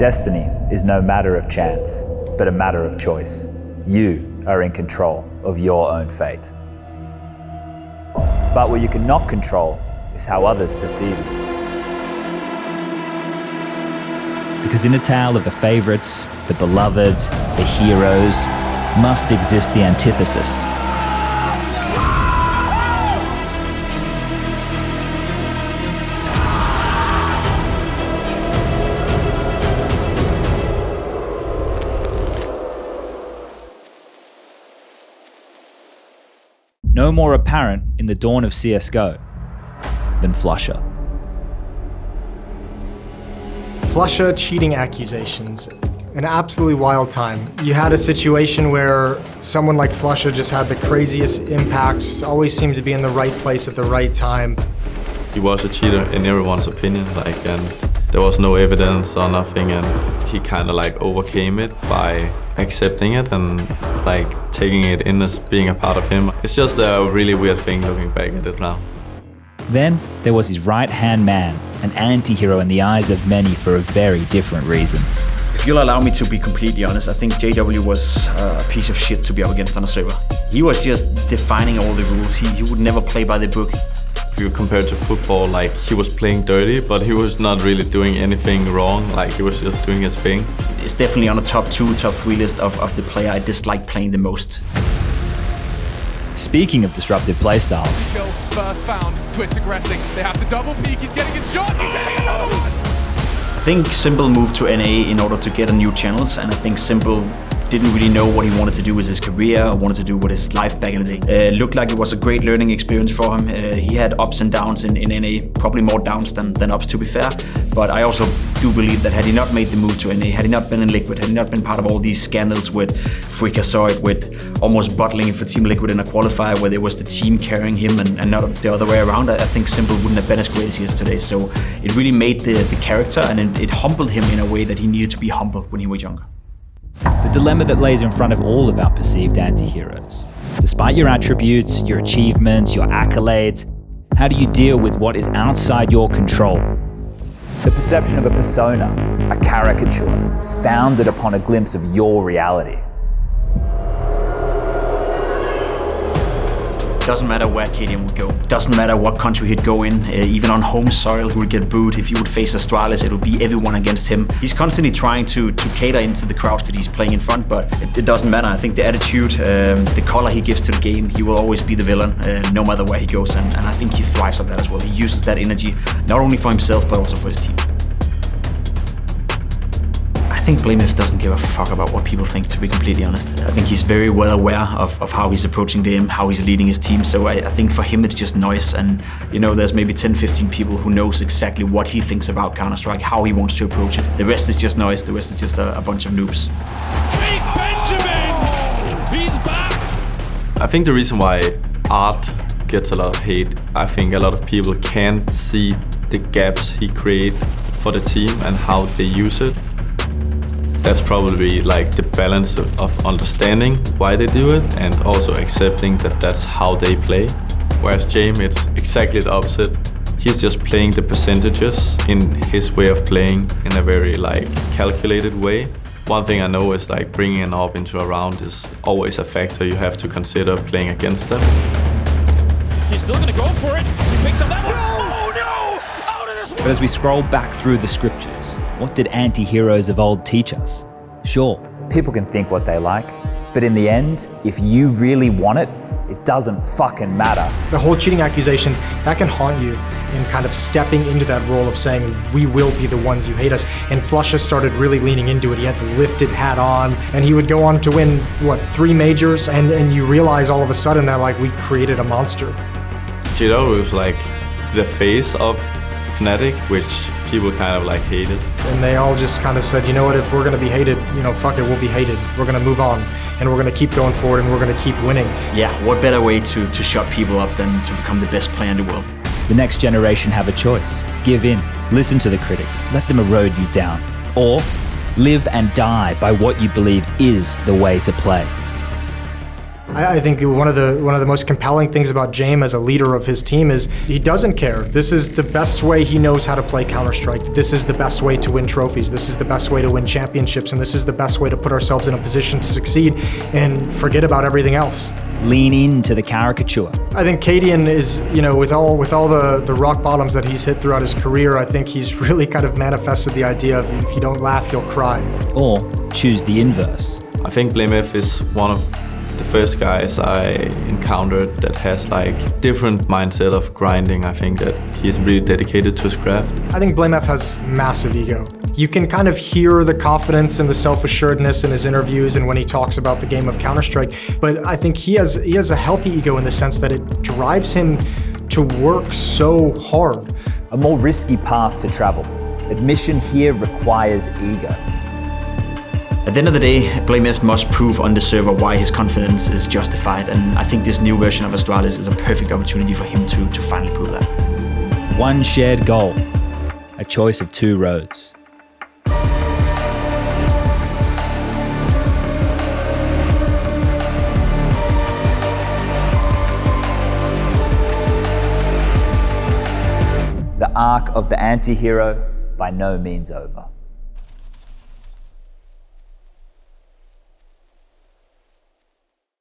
Destiny is no matter of chance, but a matter of choice. You are in control of your own fate. But what you cannot control is how others perceive you. Because in a tale of the favorites, the beloved, the heroes, must exist the antithesis. No more apparent in the dawn of CSGO than Flusha. Flusha cheating accusations. An absolutely wild time. You had a situation where someone like Flusha just had the craziest impacts, always seemed to be in the right place at the right time. He was a cheater in everyone's opinion, and there was no evidence or nothing, and he kind of overcame it by accepting it and taking it in as being a part of him. It's just a really weird thing looking back at it now. Then there was his right-hand man, an anti-hero in the eyes of many for a very different reason. If you'll allow me to be completely honest, I think JW was a piece of shit to be up against on a server. He was just defining all the rules. He would never play by the book. If you compare to football, he was playing dirty, but he was not really doing anything wrong. He was just doing his thing. It's definitely on the top 2, top 3 list of the player I dislike playing the most. Speaking of disruptive playstyles. First found, Twist aggressing. They have to double peek, he's getting his shot, he's hitting another one! I think Simple moved to NA in order to get a new channels, and I think Simple didn't really know what he wanted to do with his career or wanted to do with his life back in the day. It looked like it was a great learning experience for him. He had ups and downs in NA, probably more downs than ups to be fair. But I also do believe that had he not made the move to NA, had he not been in Liquid, had he not been part of all these scandals with Freakazoid, with almost bottling for Team Liquid in a qualifier where there was the team carrying him and not the other way around, I think Simple wouldn't have been as great as he is today. So it really made the character, and it humbled him in a way that he needed to be humble when he was younger. The dilemma that lays in front of all of our perceived anti-heroes. Despite your attributes, your achievements, your accolades, how do you deal with what is outside your control? The perception of a persona, a caricature, founded upon a glimpse of your reality. Doesn't matter where KDM would go. Doesn't matter what country he'd go in. Even on home soil, he would get booed. If he would face Astralis, it would be everyone against him. He's constantly trying to cater into the crowds that he's playing in front, but it doesn't matter. I think the attitude, the color he gives to the game, he will always be the villain, no matter where he goes. And I think he thrives on that as well. He uses that energy, not only for himself, but also for his team. I think Blamef doesn't give a fuck about what people think, to be completely honest. I think he's very well aware of how he's approaching the game, how he's leading his team. So I think for him it's just noise, and there's maybe 10-15 people who knows exactly what he thinks about Counter-Strike, how he wants to approach it. The rest is just noise, the rest is just a bunch of noobs. Big Benjamin! He's back! I think the reason why Art gets a lot of hate, I think a lot of people can't see the gaps he creates for the team and how they use it. That's probably the balance of understanding why they do it and also accepting that that's how they play. Whereas James, it's exactly the opposite. He's just playing the percentages in his way of playing in a very calculated way. One thing I know is bringing an AWP into a round is always a factor you have to consider playing against them. He's still gonna go for it. He picks up that one. Oh no! Out of this one! But as we scroll back through the scriptures, what did anti-heroes of old teach us? Sure, people can think what they like, but in the end, if you really want it, it doesn't fucking matter. The whole cheating accusations, that can haunt you in kind of stepping into that role of saying, we will be the ones who hate us. And Flusha started really leaning into it. He had the lifted hat on, and he would go on to win, 3 majors? And you realize all of a sudden that we created a monster. JW was the face of Fnatic, which people kind of hated. And they all just kind of said, you know what, if we're gonna be hated, fuck it, we'll be hated. We're gonna move on, and we're gonna keep going forward, and we're gonna keep winning. Yeah, what better way to shut people up than to become the best player in the world? The next generation have a choice. Give in, listen to the critics, let them erode you down. Or live and die by what you believe is the way to play. I think one of the most compelling things about James as a leader of his team is he doesn't care. This is the best way he knows how to play Counter-Strike. This is the best way to win trophies. This is the best way to win championships, and this is the best way to put ourselves in a position to succeed and forget about everything else. Lean into the caricature. I think Cadian is, with all the rock bottoms that he's hit throughout his career, I think he's really kind of manifested the idea of if you don't laugh, you'll cry. Or choose the inverse. I think blamef is one of the first guys I encountered that has different mindset of grinding. I think that he's really dedicated to his craft. I think blamef has massive ego. You can kind of hear the confidence and the self-assuredness in his interviews and when he talks about the game of Counter-Strike, but I think he has a healthy ego in the sense that it drives him to work so hard. A more risky path to travel. Admission here requires ego. At the end of the day, blamef must prove on the server why his confidence is justified, and I think this new version of Astralis is a perfect opportunity for him to finally prove that. One shared goal, a choice of two roads. The arc of the anti-hero by no means over.